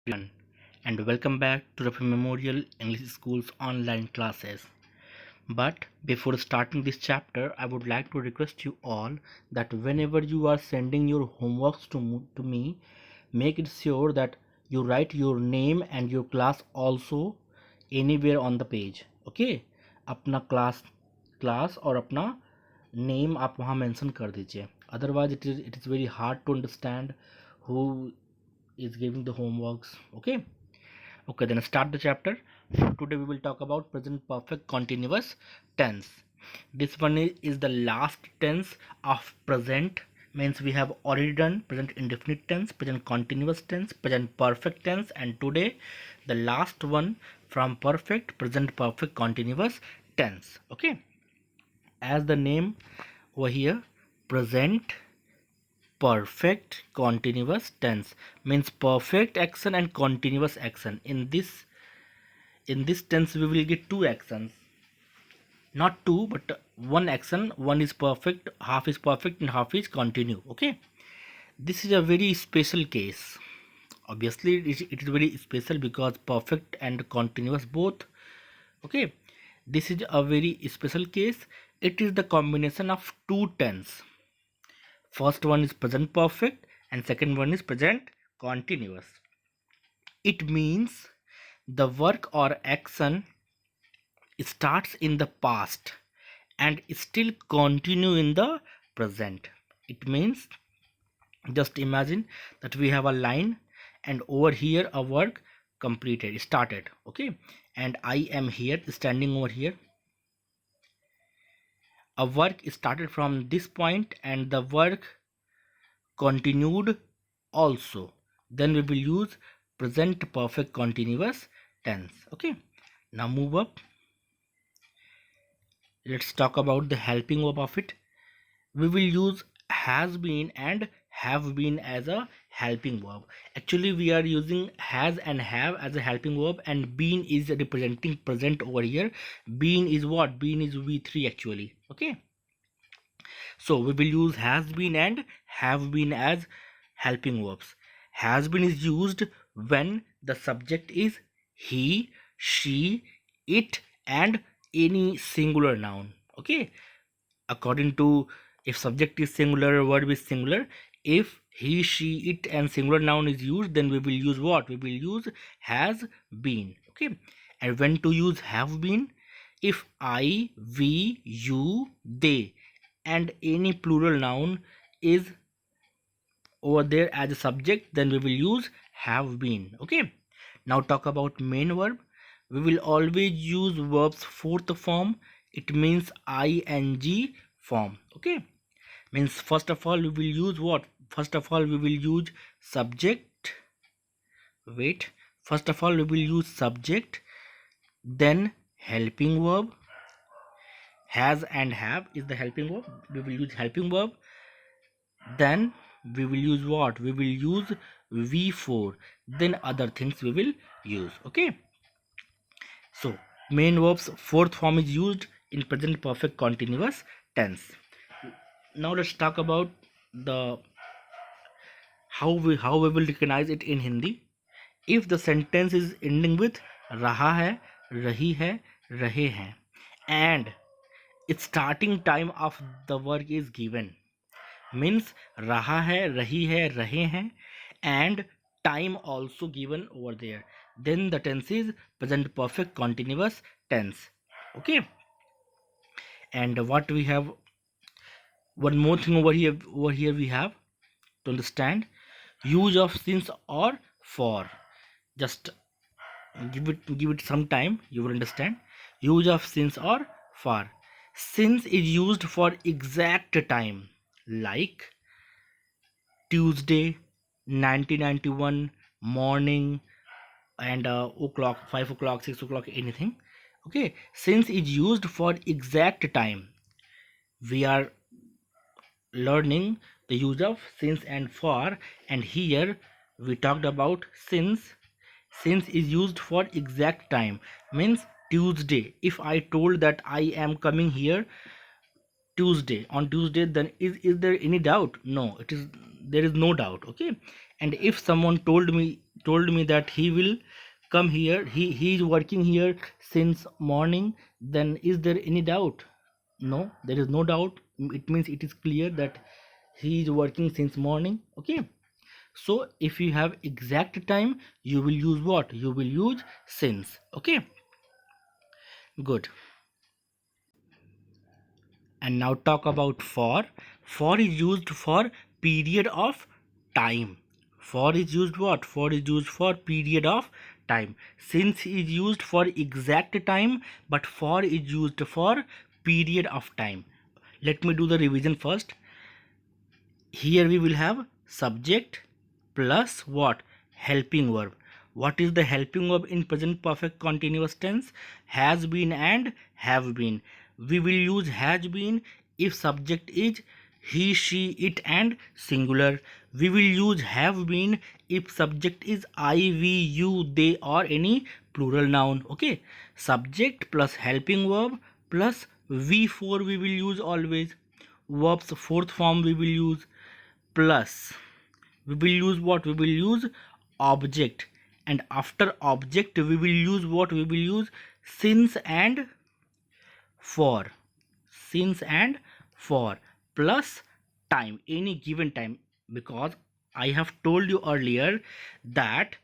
everyone, and welcome back to Rafi Memorial English School's online classes. But before starting this chapter, I would like to request you all that whenever you are sending your homeworks to me, make it sure that you write your name and your class also anywhere on the page. Okay? अपना class और अपना name आप वहाँ mention कर दीजिए. Otherwise it is very hard to understand who is giving the homeworks. Okay, then start the chapter. Today we will talk about present perfect continuous tense. This one is the last tense of present, means we have already done present indefinite tense, present continuous tense, present perfect tense, and today the last one from perfect, present perfect continuous tense. Okay, as the name over here, present perfect continuous tense means perfect action and continuous action. In this tense we will get two actions, not two but one action. One is perfect, half is perfect and half is continue. Okay, this is a very special case. Obviously it is very special because perfect and continuous both. Okay, this is a very special case. It is the combination of two tense. First one is present perfect and second one is present continuous. It means the work or action starts in the past and still continue in the present. It means, just imagine that we have a line and over here a work completed, started. Okay, and I am here standing over here. A work started from this point and the work continued also. Then we will use present perfect continuous tense. Okay, now move up. Let's talk about the helping verb of it. We will use has been and have been as a helping verb. Actually we are using has and have as a helping verb, and been is representing present over here. Been is what? Been is v3 actually. Okay, so we will use has been and have been as helping verbs. Has been is used when the subject is he, she, it, and any singular noun. Okay, according to, if subject is singular, verb is singular, if he, she, it, and singular noun is used, then we will use what? We will use has been. Okay, and when to use have been? If I, we, you, they, and any plural noun is over there as a subject, then we will use have been. Okay, now talk about main verb. We will always use verbs fourth form. It means ing form. Okay, means first of all we will use what? First of all we will use subject. Wait, first of all we will use subject, then helping verb. Has and have is the helping verb. We will use helping verb. Then we will use what? We will use v4. Then other things we will use. Okay, so main verbs fourth form is used in present perfect continuous tense. Now let's talk about the how we will recognize it in Hindi. If the sentence is ending with रहा है, रही है, रहे हैं, and its starting time of the work is given, means रहा है, रही है, रहे हैं, and time also given over there, then the tense is present perfect continuous tense. Okay, and what we have, one more thing over here we have to understand, use of since or for. Just give it some time, you will understand. Use of since or for. Since is used for exact time, like Tuesday, 1991, morning, and o'clock, 5 o'clock, 6 o'clock, anything. Okay, since is used for exact time. We are learning the use of since and for, and here we talked about since. Since is used for exact time, means Tuesday. If I told that I am coming here Tuesday, on Tuesday, then is there any doubt? No, it is, there is no doubt. Okay, and if someone told me told me that he will come here, he is working here since morning, then is there any doubt? No, there is no doubt. It means it is clear that he is working since morning. Okay, so if you have exact time, you will use what? You will use since. Okay, good. And now talk about for. For is used for period of time. For is used what? For is used for period of time. Since is used for exact time, but for is used for period of time. Let me do the revision first. Here we will have subject plus what? Helping verb. What is the helping verb in present perfect continuous tense? Has been and have been. We will use has been if subject is he, she, it and singular. We will use have been if subject is I, we, you, they or any plural noun. Okay, subject plus helping verb plus V4 we will use always. Verbs fourth form we will use, plus we will use what? We will use object, and after object we will use what? We will use since and for. Since and for plus time, any given time, because I have told you earlier that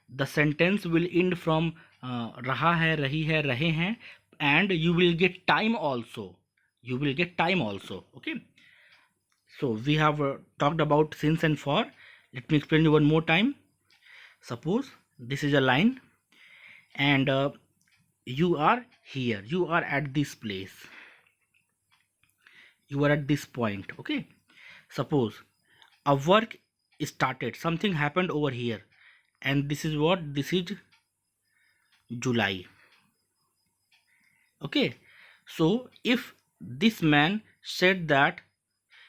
the sentence will end from raha hai, rahi hai, rahe hain, and you will get time also. You will get time also. Okay, so we have talked about since and for. Let me explain you one more time. Suppose this is a line, and you are here, you are at this place, you are at this point. Okay, suppose a work started, something happened over here, and this is what? This is July. Okay, so if this man said that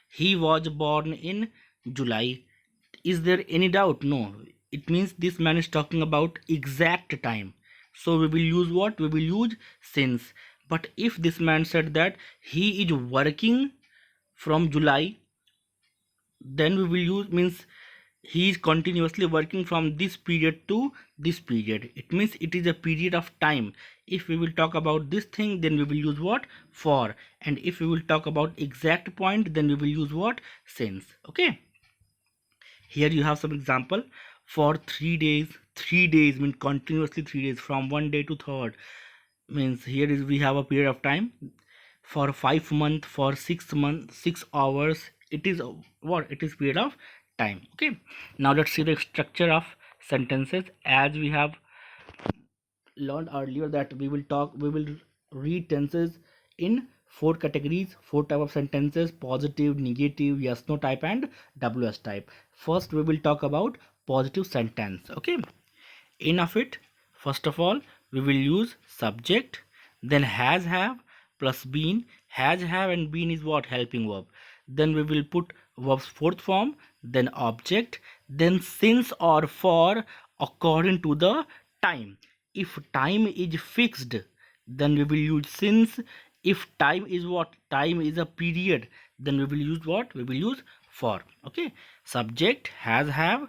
he was born in July, is there any doubt? No. It means this man is talking about exact time. So we will use what? We will use since. But if this man said that he is working from July, then we will use means he is continuously working from this period to this period. It means it is a period of time. If we will talk about this thing, then we will use what? For. And if we will talk about exact point, then we will use what? Since. Okay, here you have some example. For 3 days, 3 days means continuously 3 days, from one day to third, means here is we have a period of time. For 5 months, for 6 months, 6 hours, it is what? It is period of time. Okay, now let's see the structure of sentences. As we have learned earlier that we will read tenses in four categories, four type of sentences: positive, negative, yes no type and ws type. First we will talk about positive sentence. Okay, enough it. First of all, we will use subject, then has have plus been. Has have and been is what? Helping verb. Then we will put verbs fourth form, then object, then since or for according to the time. If time is fixed, then we will use since. If time is what? Time is a period, then we will use what? We will use for. Okay, subject, has have,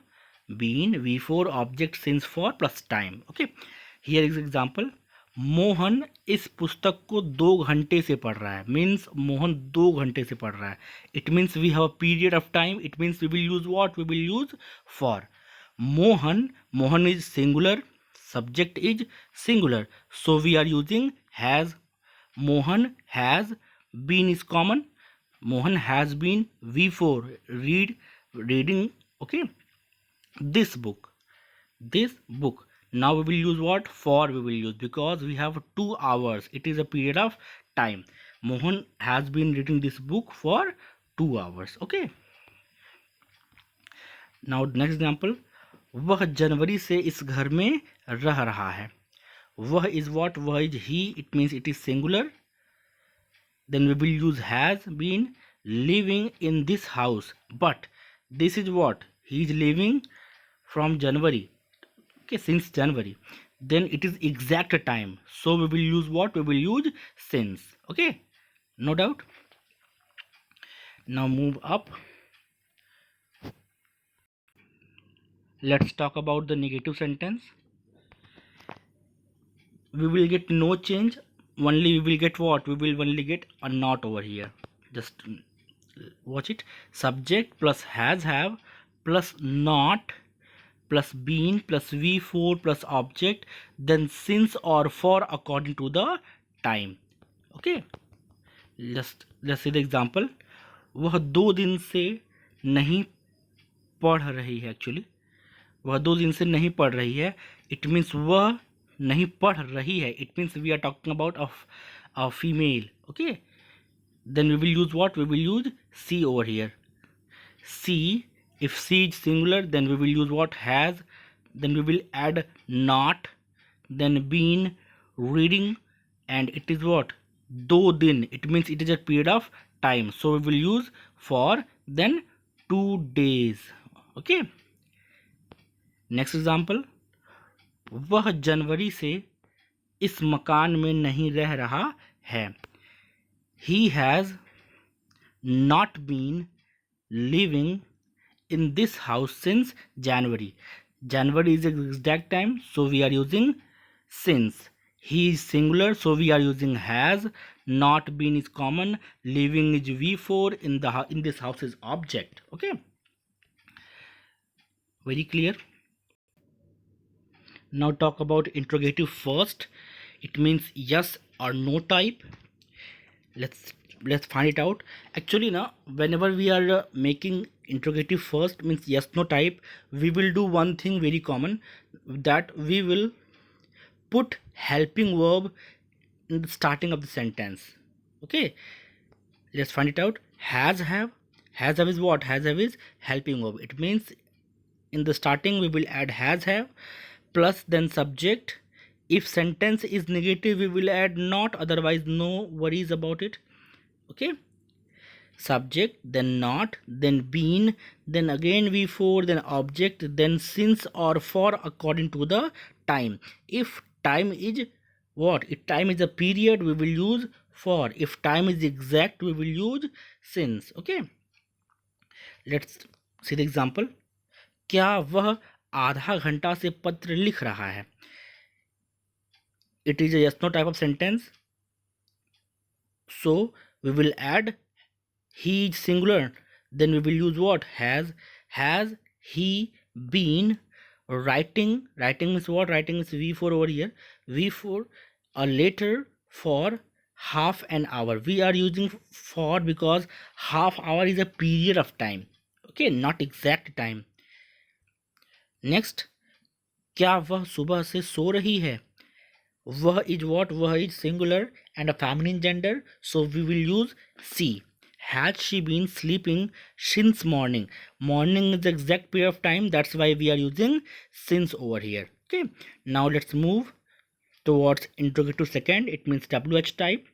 been, v4, object, since, for plus time. Okay, here is example. Mohan इस पुस्तक को 2 घंटे से पढ़ रहा है, means Mohan 2 घंटे से पढ़ रहा है. It means we have a period of time. It means we will use what? We will use for. Mohan, Mohan is singular, subject is singular, so we are using has. Mohan has been is common. Mohan has been v4, reading. Okay, this book, this book. Now we will use what? For we will use, because we have 2 hours, it is a period of time. Mohan has been reading this book for 2 hours. Okay, now next example. वह जनवरी से इस घर में रह रहा है. वह is what? वह is he. It means it is singular. Then we will use has been. Living in this house, but this is what? He is living from January. Okay, since January. Then it is exact time, so we will use what? We will use since. Okay, no doubt. Now move up. Let's talk about the negative sentence. We will get no change, only we will get what? We will only get a not over here. Just watch it. Subject plus has have plus not plus been plus v4 plus object, then since or for according to the time. Okay, let's see the example. वह 2 दिन से नहीं पढ़ रही है. Actually वह 2 दिन से नहीं पढ़ रही है. इट मीन्स वह नहीं पढ़ रही है. It means we are talking about a female. Okay, then we will use what? We will use C over here. C, if C is singular, then we will use what? Has. Then we will add not, then been, reading, and it is what? Do din. It means it is a period of time, so we will use for, then 2 days. Okay, next example. वह जनवरी से इस मकान में नहीं रह रहा है. He has not been living in this house since January. January is the exact time, so we are using since. He is singular, so we are using has. Not been is common. Living is v4. In this house is object. Okay, very clear. Now talk about interrogative first. It means yes or no type. Let's find it out. Actually now, whenever we are making interrogative first, means yes no type, we will do one thing very common, that we will put helping verb in the starting of the sentence. Okay, let's find it out. Has have is what? Has have is helping verb. It means in the starting we will add has have plus then subject. If sentence is negative, we will add not, otherwise no worries about it. Okay, subject, then not, then been, then again v4, then object, then since or for according to the time. If time is what? If time is a period, we will use for. If time is exact, we will use since. Okay, let's see the example. क्या वह आधा घंटा से पत्र लिख रहा है? It is a yes no type of sentence, so we will add he is singular, then we will use what? Has he been writing? Writing is what? Writing is v4 over here. V4 a letter for half an hour. We are using for because half hour is a period of time. Okay, not exact time. Next, क्या वह सुबह से सो रही है? वह is what? वह is singular and a feminine gender, so we will use she. Has she been sleeping since morning? Morning is the exact period of time, that's why we are using since over here. Okay, now let's move towards interrogative second. It means WH type.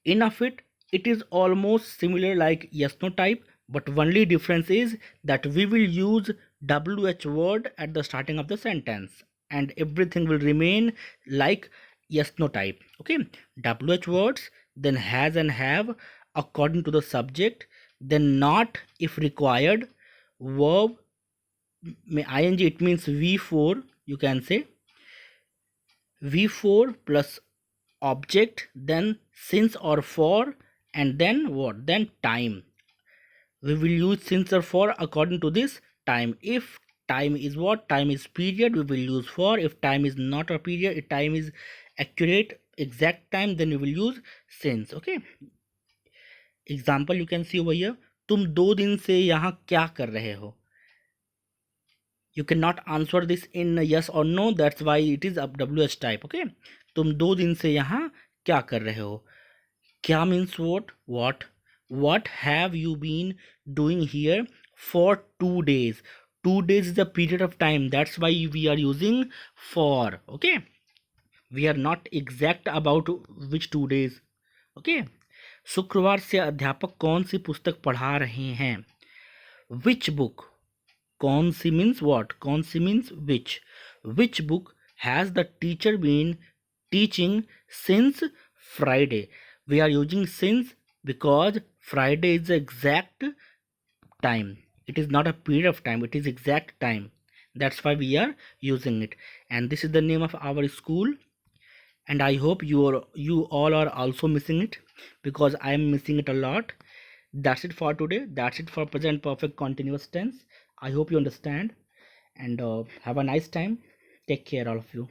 In of it is almost similar like yes no type, but only difference is that we will use WH word at the starting of the sentence and everything will remain like yes no type. Okay, WH words, then has and have according to the subject, then not if required, verb ing, it means v4, you can say v4 plus object, then since or for, and then what? Then time. We will use since or for according to this time. If time is what? Time is period, we will use for. If time is not a period, if time is accurate exact time, then we will use since. Okay, example you can see over here. तुम 2 दिन से यहाँ क्या कर रहे हो? You cannot answer this in yes or no, that's why it is a WH type. Okay, तुम 2 दिन से यहाँ क्या कर रहे हो? क्या means what? What have you been doing here for 2 days? 2 days is a period of time, that's why we are using for. Okay, we are not exact about which 2 days. Okay, शुक्रवार से अध्यापक कौन सी पुस्तक पढ़ा रहे हैं? Which book? कौन सी means what? कौन सी means which. Which book has the teacher been teaching since Friday? We are using since because Friday is the exact time. It is not a period of time, it is exact time. That's why we are using it. And this is the name of our school, and I hope you all are also missing it, because I am missing it a lot. That's it for today. That's it for present perfect continuous tense. I hope you understand, and have a nice time. Take care, all of you.